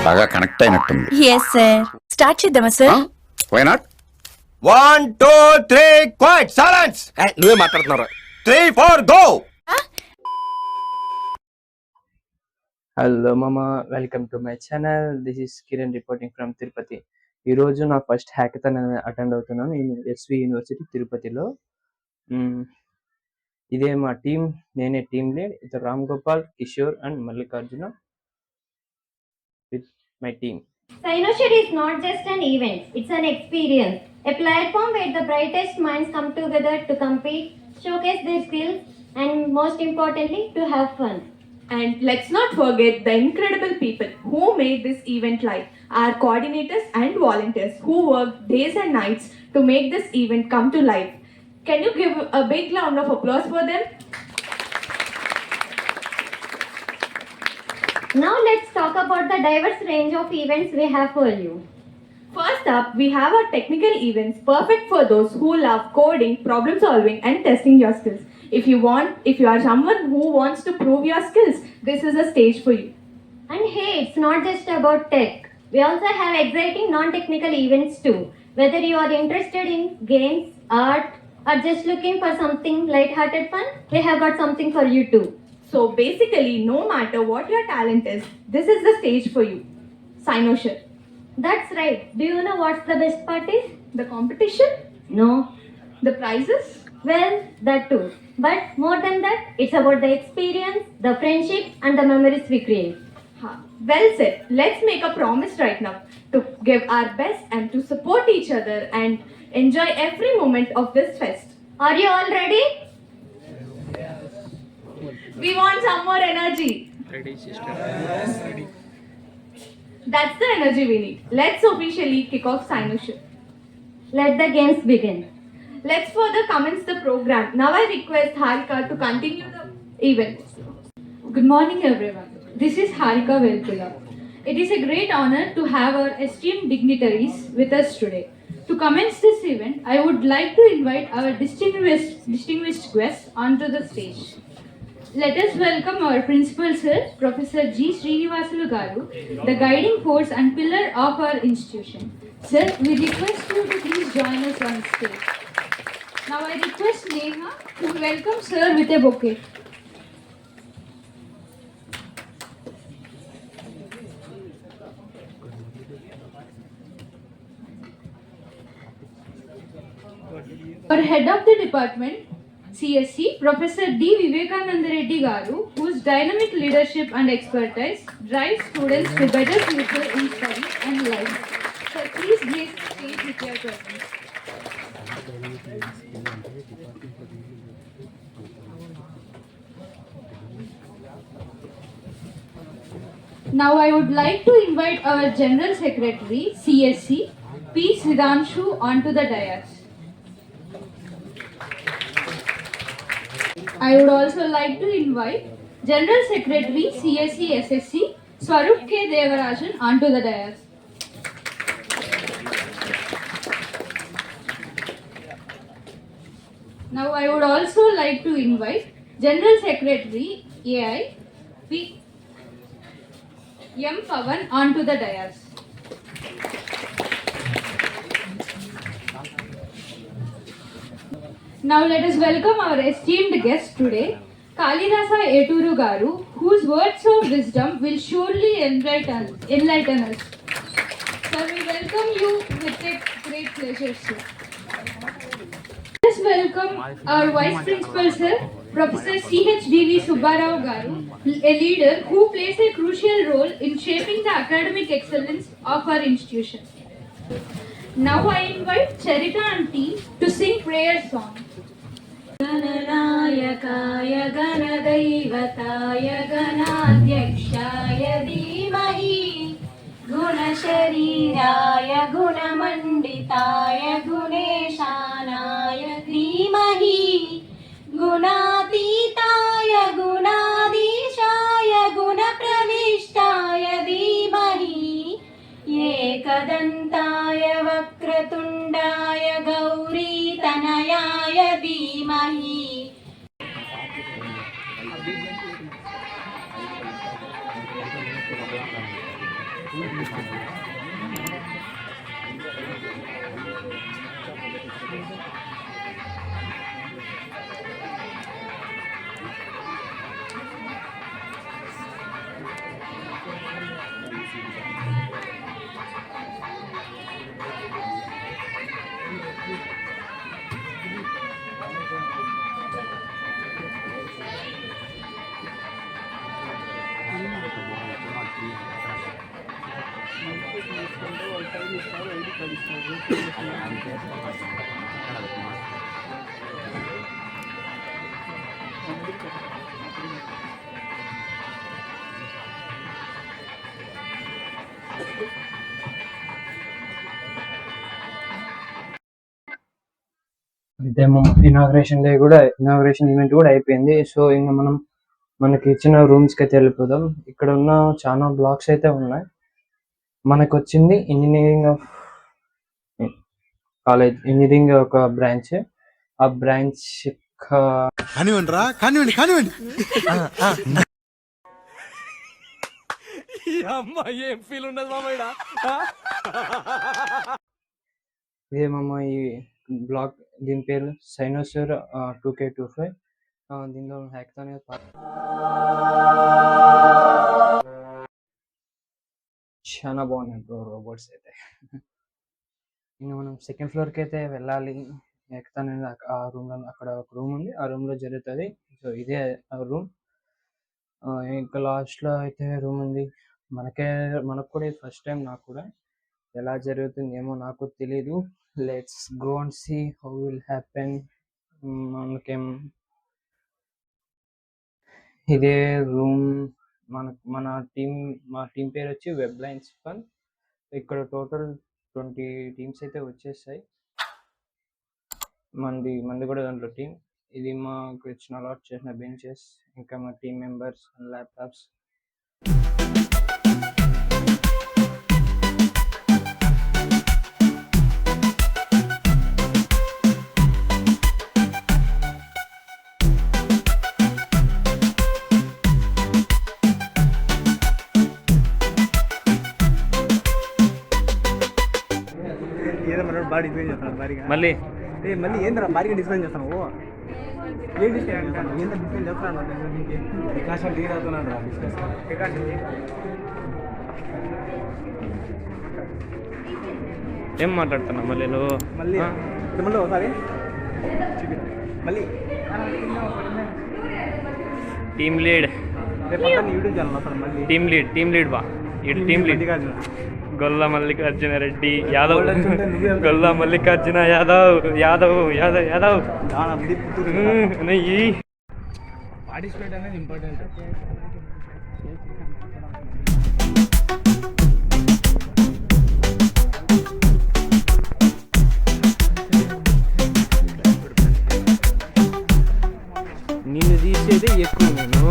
బాగా కనెక్ట్ అయినట్టుంది. Yes sir. Start చేద్దామా sir? Why not? 1 2 3 quite silence. నువ్వే మాట్లాడుతున్నారా? 3 4 గో. హలో మామ, welcome to my channel. This is Kiran reporting from Tirupati. ఈరోజు నా ఫస్ట్ హ్యాకథాన్ అటెండ్ అవుతున్నాను ఎస్వి యూనివర్సిటీ తిరుపతిలో. ఇదే మా టీం, నేనే టీమ్ లీడ్. ఇతను Ram Gopal, Kishore and Mallikarjuna with my team. Cynosure is not just an event, it's an experience. A platform where the brightest minds come together to compete, showcase their skills, and most importantly, to have fun. And let's not forget the incredible people who made this event live. Our coordinators and volunteers who worked days and nights to make this event come to life. Can you give a big round of applause for them? Now let's talk about the diverse range of events we have for you. First up, we have our technical events perfect for those who love coding, problem solving, and testing your skills. If you are someone who wants to prove your skills, this is a stage for you. And hey, it's not just about tech. We also have exciting non-technical events too. Whether you are interested in games, art, or just looking for something light-hearted fun, we have got something for you too. So basically, no matter what your talent is, this is the stage for you. Cynosure. That's right. Do you know what's the best part is? The competition? No. The prizes? Well, that too. But more than that, it's about the experience, the friendship, and the memories we create. Well said. Let's make a promise right now to give our best and to support each other and enjoy every moment of this fest. Are you all ready? We want some more energy. Ready, sister. Ready. That's the energy we need. Let's officially kick off Cynosure. Let the games begin. Let's further commence the program. Now I request Harika to continue the event. Good morning everyone. This is Harika Velpula. It is a great honor to have our esteemed dignitaries with us today. To commence this event, I would like to invite our distinguished guests onto the stage. Let us welcome our Principal Sir, Professor G. Srinivasulu Garu, the guiding force and pillar of our institution. Sir, we request you to please join us on stage. Now I request Neha to welcome Sir with a bouquet. Our head of the department, CSC, Professor D. Vivekananda Reddy Garu, whose dynamic leadership and expertise drive students to better future in study and life. Sir, please grace the stage with your presence. Now I would like to invite our General Secretary, CSC, P. Siddhanshu, onto the dais. I would also like to invite General Secretary CSC SSC Swarup K. Devarajan onto the dais. Now I would also like to invite General Secretary AI P. M. Pavan onto the dais. Now let us welcome our esteemed guest today, Kalidasa Eturu Garu, whose words of wisdom will surely enlighten us. Sir, we welcome you with a great pleasure, sir. Let us welcome our Vice Principal, sir, Professor C.H.D.V. Subbarao Garu, a leader who plays a crucial role in shaping the academic excellence of our institution. Now I invite Charita and team to sing prayer song. गणनायकाय गणदैवताय गणाध्यक्षाय धीमहि गुणशरीराय गुणमण्डिताय गुणेशानाय धीमहि गुणातीताय गुणाधीशाय गुणप्रविष्टाय धीमहि एकदन्ताय वक्रतुण्डाय गौरीतनयाय धीमहि. అయితే inauguration event కూడా అయిపోయింది. So ఇంకా మనకి ఇచ్చిన రూమ్స్కి అయితే వెళ్ళిపోదాం. ఇక్కడ ఉన్న చాలా బ్లాక్స్ అయితే ఉన్నాయి. మనకు వచ్చింది ఇంజనీరింగ్ ఒక బ్రాంచ్. ఆ బ్రాంచ్ ఏం ఫీల్ ఉండదు మామయ్య. ఇదేమమ్మా ఈ బ్లాక్, దీని పేరు సైనోసర్ 2K25. దీనిలో హ్యాకథాన్ చాలా బాగున్నాయి బ్రో రోబోట్స్ అయితే. ఇంకా మనం సెకండ్ ఫ్లోర్కి అయితే వెళ్ళాలి. హ్యాకథాన్ అనేది ఆ రూమ్లో, అక్కడ ఒక రూమ్ ఉంది, ఆ రూమ్లో జరుగుతుంది. సో ఇదే రూమ్. ఇంకా లాస్ట్లో అయితే రూమ్ ఉంది. మనకు కూడా ఇది ఫస్ట్ టైం. నాకు కూడా ఎలా జరుగుతుంది ఏమో నాకు తెలీదు. Let's go and see how will happen. ఇదే రూమ్. మా టీం పేరు వచ్చి వెబ్ లైన్స్ ఫన్. ఇక్కడ టోటల్ 20 టీమ్స్ అయితే వచ్చేసాయి. మంది కూడా దాంట్లో టీం. ఇది మాకు ఇచ్చిన అలాట్ చేసిన బెంచెస్, ఇంకా మా టీం మెంబర్స్ అండ్ ల్యాప్టాప్స్. మళ్ళీ మళ్ళీ ఏంద్రా భారీగా డిస్ప్లే చేస్తాను. ఏం డిస్ప్లే అంటాను, ఎంత డిస్ప్లే చేస్తాను. వికాసం టీ అవుతున్నాడు రా ఏం మాట్లాడుతున్నా మళ్ళీ నువ్వు? మళ్ళీ మళ్ళీ ఒకసారి మళ్ళీ టీమ్ లీడ్ యూట్యూబ్ ఛానల్ వస్తాను. మళ్ళీ టీమ్ లీడ్ బా. ఇటు టీమ్ లీడ్ గొల్ల మల్లికార్జున రెడ్డి యాదవ్. గొల్ల మల్లికార్జున యాదవ్. పార్టిసిపేట్ అనేది ఇంపార్టెంట్. నిన్ను తీసేదే ఎక్కువ నేను.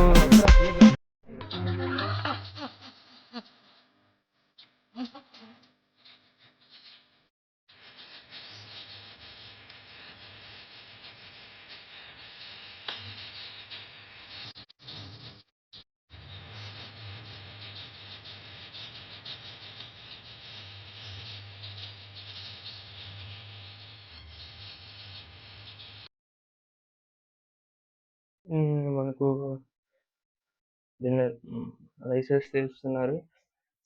మనకు లైసెన్స్ తెలుస్తున్నారు.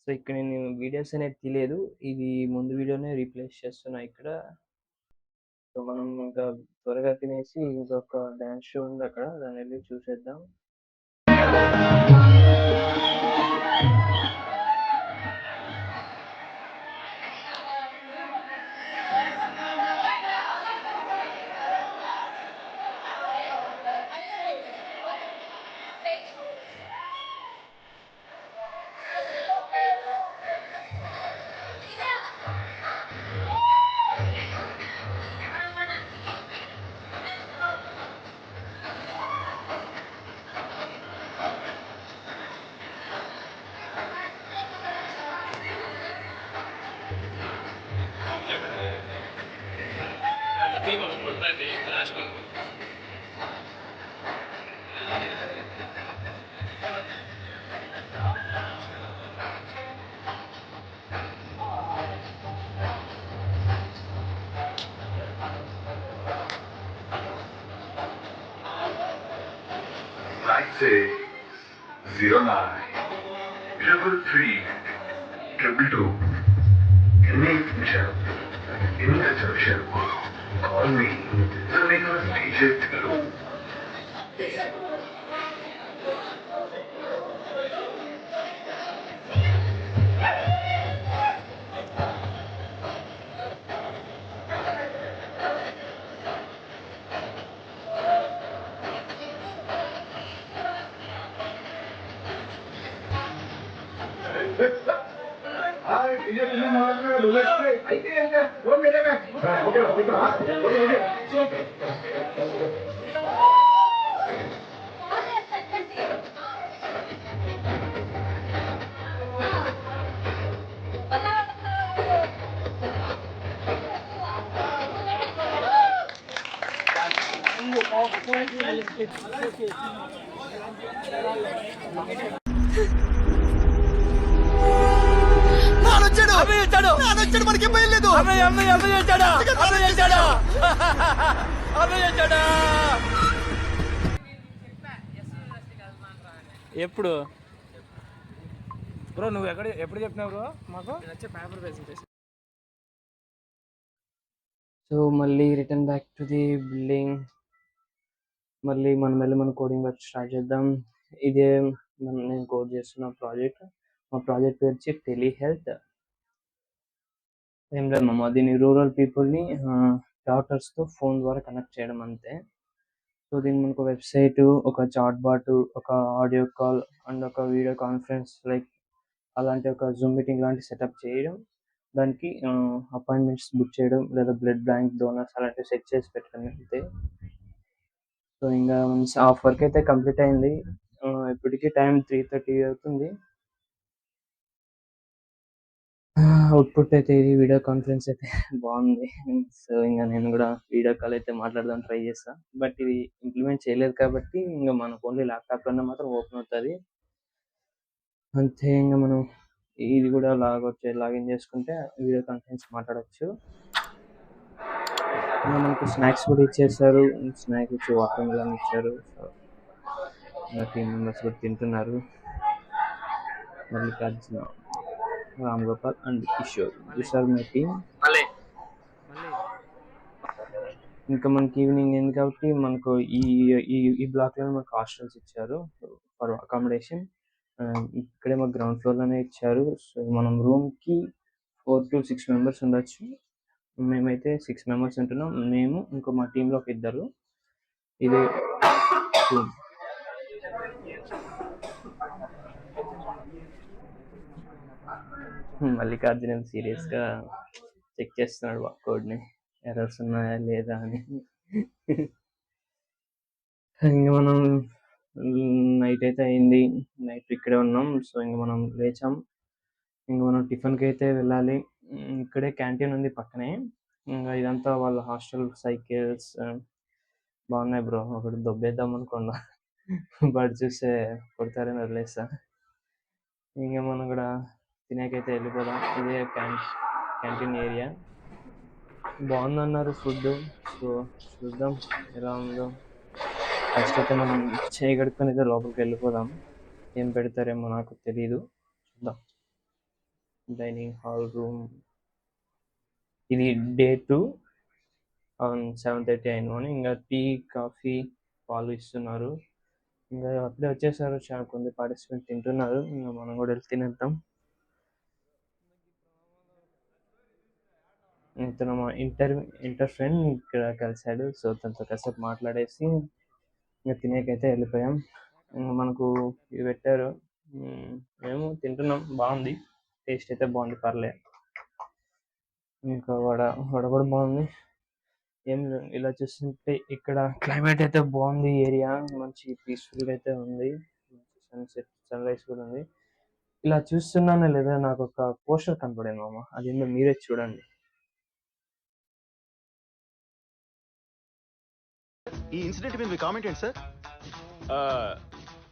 సో ఇక్కడ నేను వీడియోస్ అనేది తీయలేదు, ఇది ముందు వీడియోనే రీప్లేస్ చేస్తున్నా ఇక్కడ. సో మనం ఇంకా త్వరగా తినేసి ఇంకొక డ్యాన్స్ షో ఉంది అక్కడ, దాన్ని వెళ్ళి చూసేద్దాం. ఎప్పుడు బ్రో నువ్వు ఎప్పుడు చెప్పినావు బ్రో మాకు సో మళ్ళీ return back to the building. మళ్ళీ మన కోడింగ్ వర్క్ స్టార్ట్ చేద్దాం. ఇదే నేను కోడ్ చేస్తున్న ప్రాజెక్ట్. మా ప్రాజెక్ట్ పేరు వచ్చి టెలిహెల్త్. ఏం లేదు మామ, దీన్ని రూరల్ పీపుల్ని డాక్టర్స్తో ఫోన్ ద్వారా కనెక్ట్ చేయడం అంతే. సో దీనికి మనకు వెబ్సైట్, ఒక చాట్ బాట్, ఒక ఆడియో కాల్ అండ్ ఒక వీడియో కాన్ఫరెన్స్ లైక్ అలాంటి ఒక జూమ్ మీటింగ్ లాంటి సెటప్ చేయడం, దానికి అపాయింట్మెంట్స్ బుక్ చేయడం లేదా బ్లడ్ బ్యాంక్ డోనర్స్ అలాంటివి సెట్ చేసి పెట్టడం అంతే. సో ఇంకా హాఫ్ వర్క్ అయితే కంప్లీట్ అయింది. ఇప్పటికీ టైం 3:30 అవుతుంది. అవుట్పుట్ అయితే ఇది వీడియో కాన్ఫరెన్స్ అయితే బాగుంది. సో ఇంకా నేను కూడా వీడియో కాల్ అయితే మాట్లాడదాం ట్రై చేస్తా. బట్ ఇది ఇంప్లిమెంట్ చేయలేదు కాబట్టి ఇంకా మనకు ఓన్లీ ల్యాప్టాప్ లోనే మాత్రం ఓపెన్ అవుతుంది అంతే. ఇంకా మనం ఇది కూడా లాగిన్ చేసుకుంటే వీడియో కాన్ఫరెన్స్ మాట్లాడచ్చు. ఇంకా మనకు స్నాక్స్ కూడా ఇచ్చేసారు. స్నాక్స్ వచ్చి వాటర్ మిలన్ ఇచ్చారు. సో టీమ్ మెంబర్స్ కూడా తింటున్నారు. Mallikarjuna, Ram Gopal and Kishore, this are my team. ఇంకా మనకి ఈవినింగ్ అయింది కాబట్టి మనకు ఈ బ్లాక్ లో మనకు హాస్టల్స్ ఇచ్చారు ఫర్ అకామిడేషన్. ఇక్కడే మాకు గ్రౌండ్ ఫ్లోర్ లోనే ఇచ్చారు. సో మనం రూమ్ కి 4 to 6 మెంబర్స్ ఉండొచ్చు. మేమైతే 6 మెంబర్స్ ఉంటున్నాం. మేము ఇంకో మా టీంలో ఒక ఇద్దరు. ఇది మల్లికార్జున సీరియస్ గా చెక్ చేస్తున్నాడు కోడ్ ని, ఎర్రర్స్ ఉన్నాయా లేదా అని. ఇంకా మనం నైట్ అయితే అయింది. నైట్ ఇక్కడే ఉన్నాం. సో ఇంకా మనం లేచాం. ఇంకా మనం టిఫిన్ కి అయితే వెళ్ళాలి. ఇక్కడే క్యాంటీన్ ఉంది పక్కనే. ఇంకా ఇదంతా వాళ్ళ హాస్టల్. సైకిల్స్ బాగున్నాయి బ్రో. ఒకటి దొబ్బేద్దాం అనుకున్నా, బట్ చూస్తే కొడతారని వదిలేస్తా. ఇంకా మనం కూడా తినేకైతే వెళ్ళిపోదాం. ఇదే క్యాంటీన్ ఏరియా. బాగుందన్నారు ఫుడ్. సో చూద్దాం ఎలా ఉందో. ఫస్ట్ అయితే మనం చేయి కడుక్కొని అయితే లోపలికి వెళ్ళిపోదాం. ఏం పెడతారేమో నాకు తెలీదు, చూద్దాం. Dining hall room. ఇది డే 2 on 7:30 అయిన. ఇంకా టీ, కాఫీ, పాలు ఇస్తున్నారు. ఇంకా అప్పుడే వచ్చేసారు చాలా కొంత పార్టిసిపెంట్ తింటున్నారు. ఇంకా మనం కూడా వెళ్ళి తినేద్దాం. ఇతను మా ఇంటర్ ఫ్రెండ్ ఇక్కడ కలిసాడు. సో తనతో కాసేపు మాట్లాడేసి ఇంకా తినేకైతే వెళ్ళిపోయాం. ఇంకా మనకు ఇవి పెట్టారు, మేము తింటున్నాం. బాగుంది, టేస్ట్ అయితే బాగుంది, పర్లేదు. ఇంకా వడ కూడా బాగుంది. ఏం ఇలా చూస్తుంటే ఇక్కడ క్లైమేట్ అయితే బాగుంది. ఏరియా మంచి పీస్ఫుల్గా అయితే ఉంది. సన్సెట్, సన్ రైజ్ కూడా ఉంది. ఇలా చూస్తున్నానే లేదా నాకు ఒక పోస్టర్ కనపడింది మామ, అదేందో మీరే చూడండి. ఈ ఇన్సిడెంట్ మీద మీ కామెంట్ ఏంటి సార్?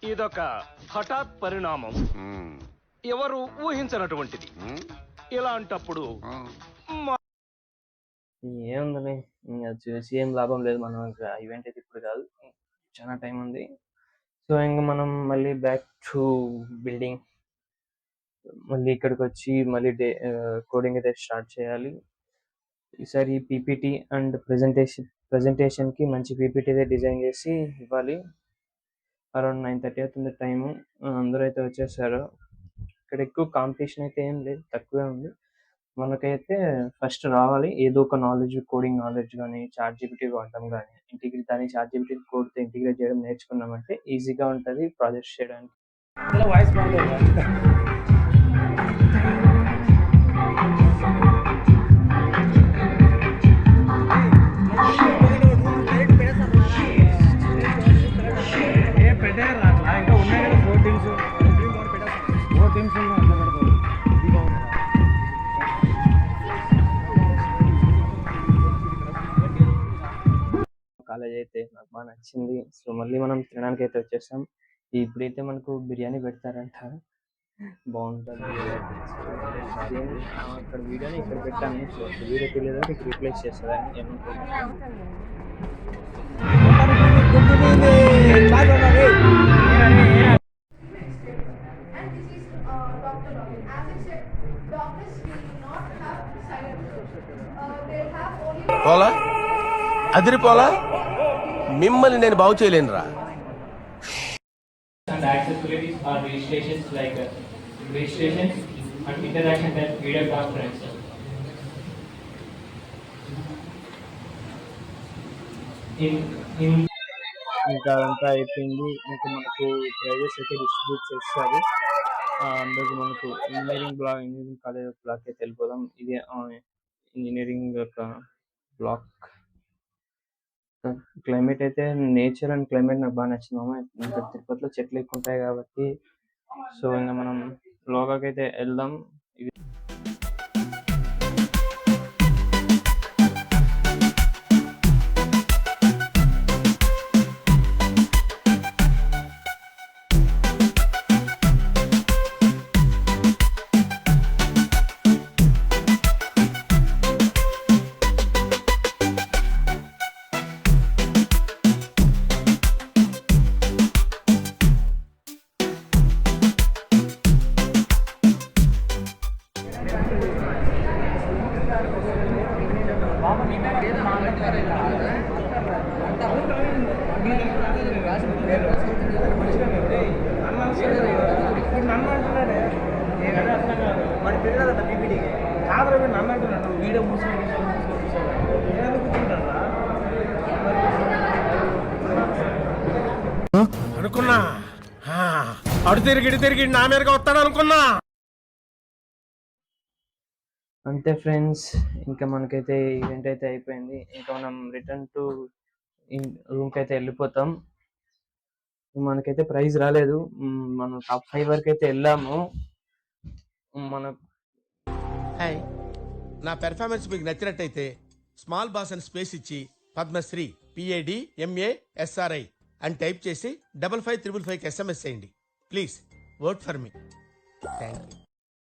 ఇదొక హఠాత్ పరిణామం, ఎవరు ఊహించనటువంటిది. ఇలాంటప్పుడు ఏముందని ఇంకా చూసి ఏం లాభం లేదు. మనం ఈవెంట్ అయితే ఇప్పుడు కాదు, చాలా టైం ఉంది. సో ఇంకా మనం మళ్ళీ బ్యాక్ టు బిల్డింగ్, మళ్ళీ ఇక్కడికి వచ్చి మళ్ళీ కోడింగ్ అయితే స్టార్ట్ చేయాలి. ఈసారి పీపీటీ అండ్ ప్రెజెంటేషన్కి మంచి పీపీటీ అయితే డిజైన్ చేసి ఇవ్వాలి. అరౌండ్ 9:30 అవుతుంది టైము. అందరూ అయితే వచ్చేసారు. ఇక్కడ ఎక్కువ కాంపిటీషన్ అయితే ఏం లేదు, తక్కువే ఉంది. మనకైతే ఫస్ట్ రావాలి ఏదో ఒక నాలెడ్జ్, కోడింగ్ నాలెడ్జ్ కానీ, చాట్‌జీపీటీ వాడటం కానీ, చాట్‌జీపీటీ కోడ్‌తో ఇంటిగ్రేట్ చేయడం నేర్చుకున్నామంటే ఈజీగా ఉంటుంది ప్రాజెక్ట్స్ చేయడానికి. వాయిస్ బాగుంటుంది. పెట్టారు అట్లా ఇంకా ఉన్నాయి కదా 4 టీమ్స్, 4 టీమ్స్ అట్లా పెడతారు. ఇది బాగుంది. కాలేజ్ అయితే నాకు బాగా నచ్చింది. సో మళ్ళీ మనం తినడానికి అయితే వచ్చేసాం. ఇప్పుడైతే మనకు బిర్యానీ పెడతారంట, బాగుంటుంది. అక్కడ వీడియోని ఇక్కడ పెట్టాను. సో వీడియో తెలియదు ఇక్కడ రీప్లేస్ చేస్తుందని ఏమనుకుంటున్నాను. పోలా అదిరిపోలా, మిమ్మల్ని నేను బాగు చేయలేనురా. And accessibilities are registrations like registration and interaction type video conference. In ఇంకా అదంతా అయిపోయింది. ఇంకా మనకు ప్రైజెస్ అయితే డిస్ట్రిబ్యూట్ చేస్తారు. అందుకు మనకు ఇంజనీరింగ్ కాలేజ్ బ్లాక్ అయితే వెళ్ళిపోదాం. ఇదే ఇంజనీరింగ్ యొక్క బ్లాక్. క్లైమేట్ అయితే నేచర్ అండ్ క్లైమేట్ నాకు బాగా నచ్చింది మామ. ఇంకా తిరుపతిలో చెట్లు ఎక్కువ ఉంటాయి కాబట్టి. సో ఇంకా మనం లోగాకి అయితే వెళ్దాం. నన్ను అంటున్నాడే మన పిల్లలు పీపీటీకి కాదు నన్ను అంటున్నాడు. వీడియో అనుకున్నా అడు తిరిగి నా మీదగా వస్తాడు అనుకున్నా. అంతే ఫ్రెండ్స్, ఇంకా మనకైతే ఈవెంట్ అయితే అయిపోయింది. ఇంకా మనం రిటర్న్ టు రూమ్కి అయితే వెళ్ళిపోతాం. మనకైతే ప్రైజ్ రాలేదు. మనం టాప్ 5 వరకు అయితే వెళ్ళాము. హాయ్, నా పెర్ఫార్మెన్స్ మీకు నచ్చినట్టయితే స్మాల్ బాస్ అని స్పేస్ ఇచ్చి పద్మశ్రీ PADMASRI అని టైప్ చేసి 5555 SMS చేయండి. Please vote for me. Thank you.